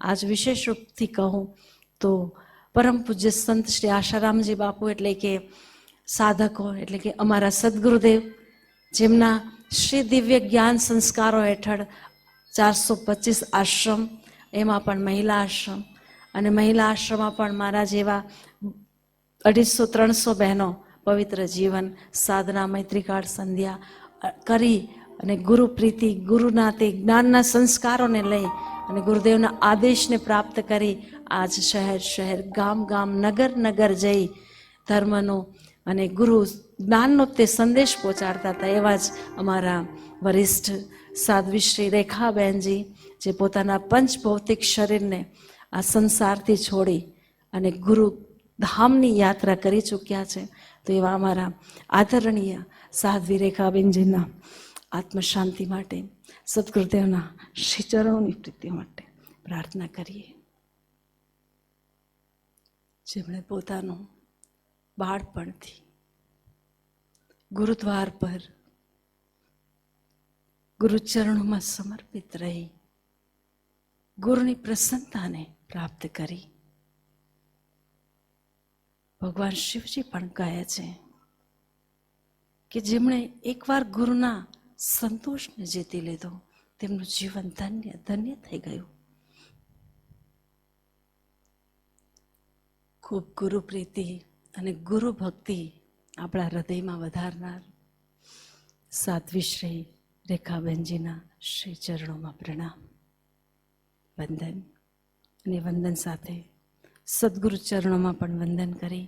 આજ વિશેષ રૂપથી કહું તો પરમ પૂજ્ય સંત શ્રી આશારામજી બાપુ એટલે કે સાધકો એટલે કે અમારા સદગુરુદેવ, જેમના શ્રી દિવ્ય જ્ઞાન સંસ્કારો હેઠળ 425 આશ્રમ, એમાં પણ મહિલા આશ્રમ, અને મહિલા આશ્રમમાં પણ મારા જેવા 250-300 બહેનો પવિત્ર જીવન, સાધના, મૈત્રીકાળ, સંધ્યા કરી અને ગુરુ પ્રીતિ, ગુરુના તે જ્ઞાનના સંસ્કારોને લઈ અને ગુરુદેવના આદેશને પ્રાપ્ત કરી આજ શહેર શહેર, ગામ ગામ, નગર નગર જઈ ધર્મનો અને ગુરુ જ્ઞાનનો તે સંદેશ પહોંચાડતા હતા. એવા જ અમારા વરિષ્ઠ સાધ્વી શ્રી રેખાબેનજી, જે પોતાના પંચભૌતિક શરીરને આ સંસારથી છોડી અને ગુરુ ધામની યાત્રા કરી ચૂક્યા છે. તો એવા અમારા આદરણીય સાધ્વી રેખાબેનજીના આત્મશાંતિ માટે, સદગુરુદેવના શ્રી ચરણોની પ્રીતિ માટે પ્રાર્થના કરીએ. જેમણે પોતાનું બાળપણથી ગુરુદ્વાર પર ગુરુચરણોમાં સમર્પિત રહી ગુરુની પ્રસન્નતાને પ્રાપ્ત કરી. ભગવાન શિવજી પણ કહે છે કે જેમણે એકવાર ગુરુના સંતોષને જીતી લીધો તેમનું જીવન ધન્ય ધન્ય થઈ ગયું. ખૂબ ગુરુ પ્રીતિ અને ગુરુ ભક્તિ આપણા હૃદયમાં વધારનાર સાધ્વી શ્રી રેખાબેનજીના શ્રી ચરણોમાં પ્રણામ, વંદન. અને વંદન સાથે સદગુરુ ચરણોમાં પણ વંદન કરી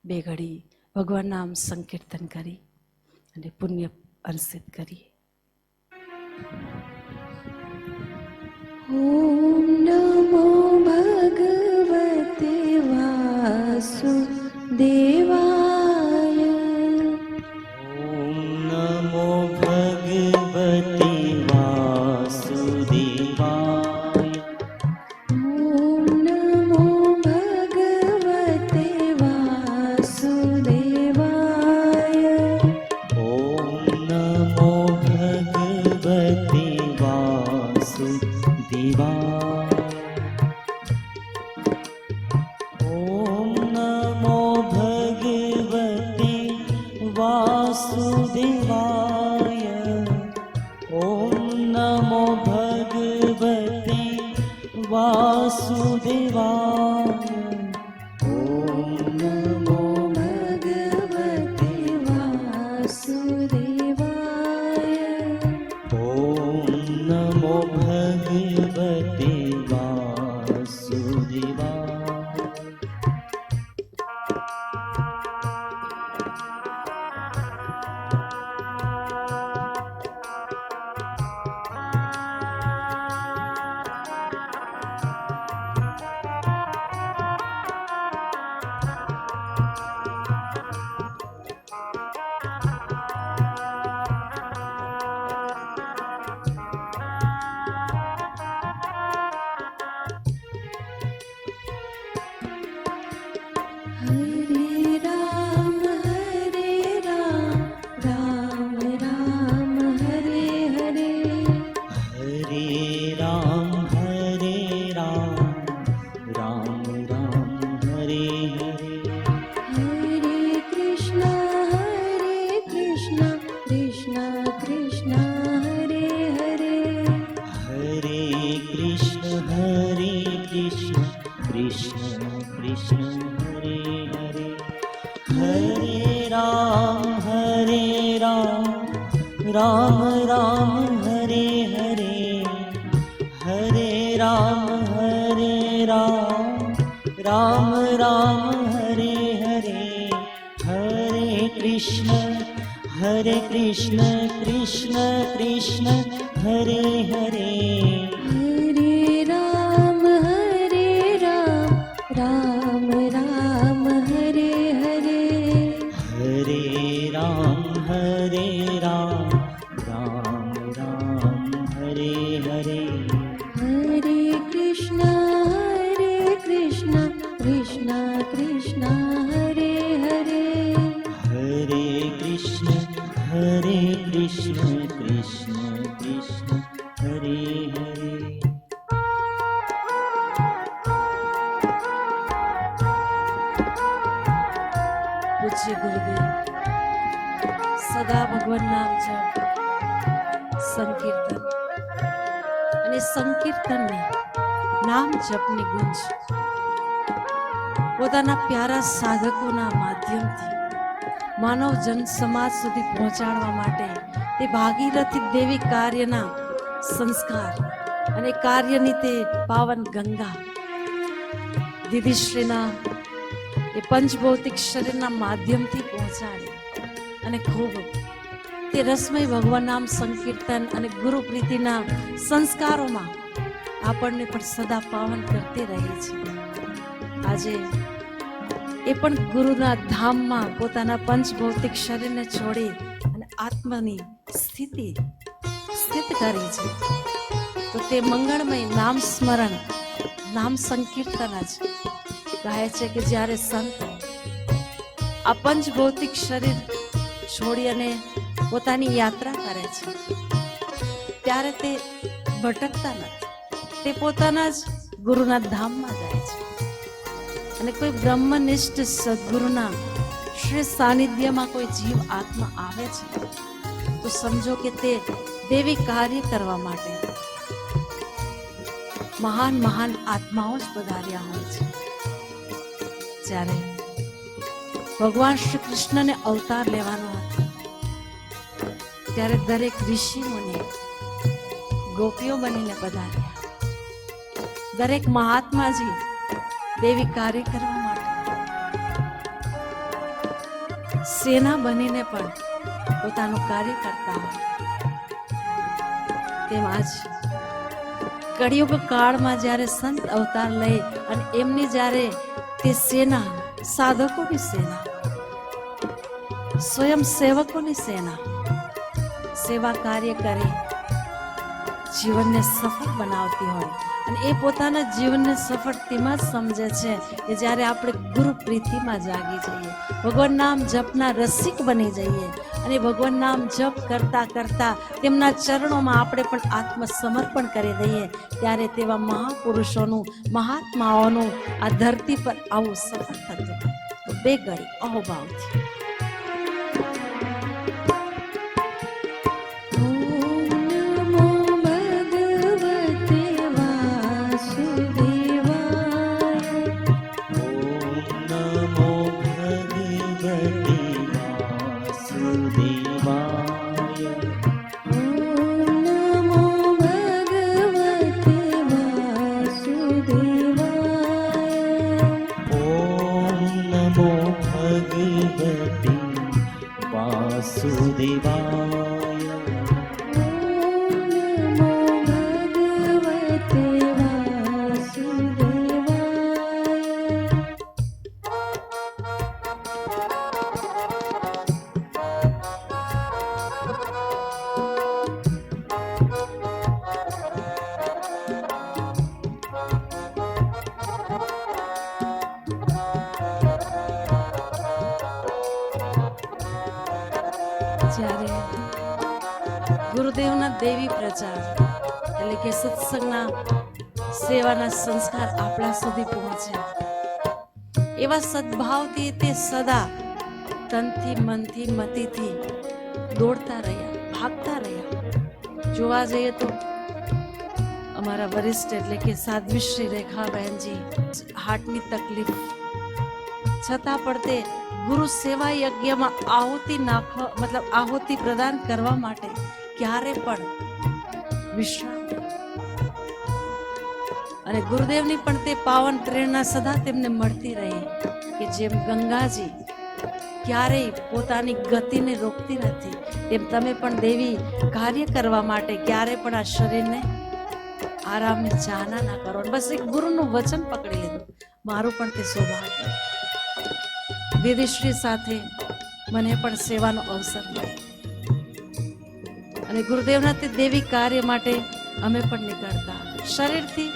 2 ઘડી ભગવાન નામ સંકીર્તન કરી અને પુણ્ય અર્પિત કરીએ. ઓમ નમો ભગવતે વાસુદેવાય. ઓમ નમો ભગવતે વાસુદેવાય. ઓમ નમો ભગવતે વાસુદેવાય. ઓમ નમો ભગવતે વાસુદેવાય. ઓમ નમો ભગવતે વાસુદેવાય. ઓમ નમો ભગવતે વાસુદેવાય. ઓમ નમો ભગવતે વાસુદેવાય. ઓમ નમો ભગવતે વાસુદેવાય. હરે રામ રામ રામ હરે હરે. હરે રામ રામ રામ હરે હરે. હરે કૃષ્ણ કૃષ્ણ કૃષ્ણ હરે હરે. હરે કૃષ્ણ કૃષ્ણ કૃષ્ણ હરે હરે. હરે રામ રામ રામ હરે હરે. હરે રામ રામ રામ હરે હરે. હરે કૃષ્ણ કૃષ્ણ કૃષ્ણ હરે હરે. હરે રામ રામ રામ હરે હરે. હરે રામ રામ રામ હરે હરે. હરે કૃષ્ણ કૃષ્ણ કૃષ્ણ હરે હરે. હરે કૃષ્ણ કૃષ્ણ કૃષ્ણ હરે હરે. પૂજ્ય ગુરુદેવ સદા ભગવાન નામ જપ, સંકીર્તન અને સંકીર્તનની નામ જપની ગુંજ પોતાના પ્યારા સાધકોના માધ્યમથી માનવ જન સમાજ સુધી પહોંચાડવા માટે તે ભાગીરથી દેવી કાર્યના સંસ્કાર અને કાર્યની તે પાવન ગંગા દીદીશ્રીના એ પંચભૌતિક શરીરના માધ્યમથી પહોંચાડી અને ખૂબ તે રસમય ભગવાન નામ સંકીર્તન અને ગુરુ પ્રીતિના સંસ્કારોમાં આપણને પણ સદા પાવન કરતી રહે છે. આજે એ પણ ગુરુના ધામમાં પોતાના પંચભૌતિક શરીરને છોડી અને આત્માની સ્થિતિ સ્થિત કરી છે. તો તે મંગળમય નામ સ્મરણ નામ સંકીર્તન જ કહે છે કે જ્યારે સંત આ પંચભૌતિક શરીર છોડી અને પોતાની યાત્રા કરે છે ત્યારે તે ભટકતા નથી, તે પોતાના જ ગુરુના ધામમાં જાય છે. અને કોઈ બ્રહ્મનિષ્ઠ સદગુરુના શ્રી સાનિધ્યમાં કોઈ જીવ આત્મા આવે છે તો સમજો કે તે દેવી કાર્ય કરવા માટે મહાન મહાન આત્માઓ જ પધાર્યા હોય છે. જ્યારે ભગવાન શ્રી કૃષ્ણને અવતાર લેવાનો હતો ત્યારે દરેક ઋષિ મુનિ ગોપીઓ બનીને પધાર્યા. દરેક મહાત્માજી દેવી કાર્ય કરવા માટે સેના બનીને પણ પોતાનું કાર્ય કરતા હોય. તેમ આજ કળિયુગ કાળમાં જ્યારે સંત અવતાર લઈ અને એમની જ્યારે તે સેના, સાધકોની સેના, સ્વયં સેવકોની સેના સેવા કાર્ય કરી જીવનને સફળ બનાવતી હોય અને એ પોતાના જીવનને સફળ તેમાં જ સમજે છે કે જ્યારે આપણે ગુરુ પ્રીતિમાં જાગી જઈએ, ભગવાન નામ જપના રસિક બની જઈએ અને ભગવાન નામ જપ કરતા કરતા તેમના ચરણોમાં આપણે પણ આત્મસમર્પણ કરી દઈએ ત્યારે તેવા મહાપુરુષોનું, મહાત્માઓનું આ ધરતી પર આવું સફળ થતું. તો બે ઘડી અહોભાવથી જ્યારે ગુરુદેવના દેવી પ્રચાર એટલે કે સત્સંગના સેવાના સંસ્કાર આપણા સુધી પહોંચે એવા સદભાવથી તે સદા તનથી, મનથી, મતિથી દોડતા રહ્યા, ભાગતા રહ્યા. જોવા જઈએ તો અમારા વરિષ્ઠ એટલે કે સાધ્વી શ્રી રેખાબહેનજી હાર્ટની તકલીફ છતાં પણ તે ગુરુ સેવા યજ્ઞમાં આહુતિ નાખવા મતલબ આહુતિ પ્રદાન કરવા માટે ક્યારે પણ વિશ્રામ અને ગુરુદેવની પણ તે પાવન પ્રેરણા સદા તેમને મળતી રહી કે જેમ ગંગાજી ક્યારેય પોતાની ગતિને રોકતી નથી તેમ તમે પણ દેવી કાર્ય કરવા માટે ક્યારે પણ આ શરીરને આરામને ચાહના ના કરો. બસ એક ગુરુનું વચન પકડી લીધું. મારું પણ તે સૌભાગ્ય દીદીશ્રી સાથે મને પણ સેવાનો અવસર મળ્યો અને ગુરુદેવના તે દેવી કાર્ય માટે અમે પણ નીકળતા. શરીરથી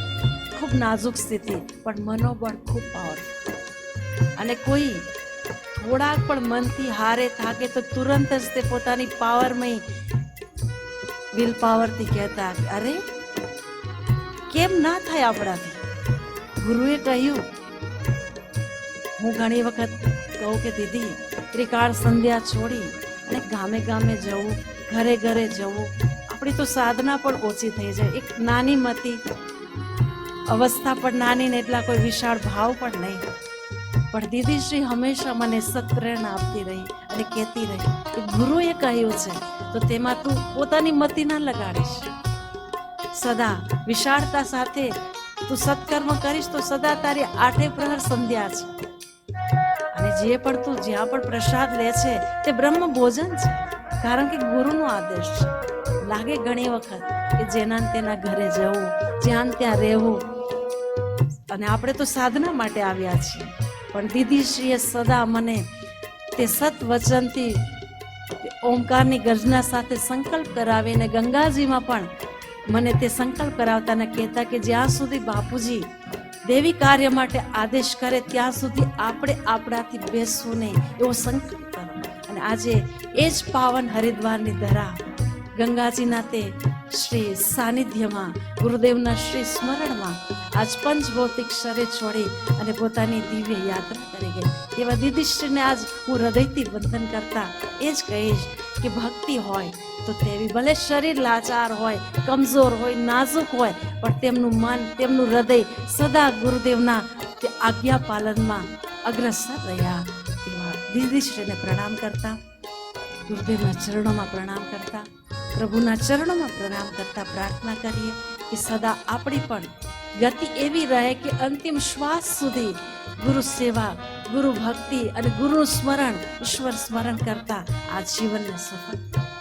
ખૂબ નાજુક સ્થિતિ પણ મનોબળ ખૂબ પાવરફુલ અને કોઈ થોડાક પણ મનથી હારે થાકે તો તુરંત જ તે પોતાની પાવરમય વિલ પાવરથી કહેતા કે અરે કેમ ના થાય આપણાથી. ગુરુએ કહ્યું, હું ઘણી વખત કહું કે દીદી ત્રિકાળ સંધ્યા છોડી અને ગામે ગામે જવું, ઘરે ઘરે જવું, આપણી તો સાધના પણ ઓછી થઈ જાય. એક નાની મતી અવસ્થા પણ નાની ને એટલા કોઈ વિશાળ ભાવ પણ નહીં. પણ દીદીશ્રી હંમેશા મને સત્પ્રેરણા આપતી રહી અને કહેતી રહી કે ગુરુએ કહ્યું છે તો તેમાં તું પોતાની મતી ના લગાડીશ. સદા વિશાળતા સાથે તું સત્કર્મ કરીશ તો સદા તારી 8 પ્રહર સંધ્યા છે. અને જે પણ તું જ્યાં પણ પ્રસાદ લે છે તે બ્રહ્મ ભોજન છે, કારણ કે ગુરુનો આદેશ છે. લાગે ઘણી વખત કે જેના તેના ઘરે જવું, જ્યાં ત્યાં રહેવું, અને આપણે તો સાધના માટે આવ્યા છીએ. પણ દીદીશ્રીએ સદા મને તે સત વચનથી ઓમકારની ગર્જના સાથે સંકલ્પ કરાવીને ગંગાજીમાં પણ મને તે સંકલ્પ કરાવતા ને કહેતા કે જ્યાં સુધી બાપુજી દેવી કાર્ય માટે આદેશ કરે ત્યાં સુધી આપણે આપણાથી બેસવું નહીં, એવો સંકલ્પ કરો. અને આજે એ જ પાવન હરિદ્વારની ધરા ગંગાજીના તે શ્રી સાનિધ્યમાં, ગુરુદેવના શ્રી સ્મરણમાં આજ પંચભૌતિક શરીર છોડી અને પોતાની દિવ્ય યાત્રા કરી ગઈ. એવા દીદીશ્રીને આજ હું હૃદયથી વંદન કરતા એ જ કહીશ કે ભક્તિ હોય તો તેવી, ભલે શરીર લાચાર હોય, કમજોર હોય, નાજુક હોય, પણ તેમનું મન, તેમનું હૃદય સદા ગુરુદેવના તે આજ્ઞા પાલનમાં અગ્રસર રહ્યા. એવા દીદીશ્રીને પ્રણામ કરતા, ગુરુદેવના ચરણોમાં પ્રણામ કરતા, પ્રભુના ચરણોમાં પ્રણામ કરતા પ્રાર્થના કરીએ કે સદા આપણી પણ ગતિ એવી રહે કે અંતિમ શ્વાસ સુધી ગુરુ સેવા, ગુરુ ભક્તિ અને ગુરુ સ્મરણ, ઈશ્વર સ્મરણ કરતા આ જીવનને સફળ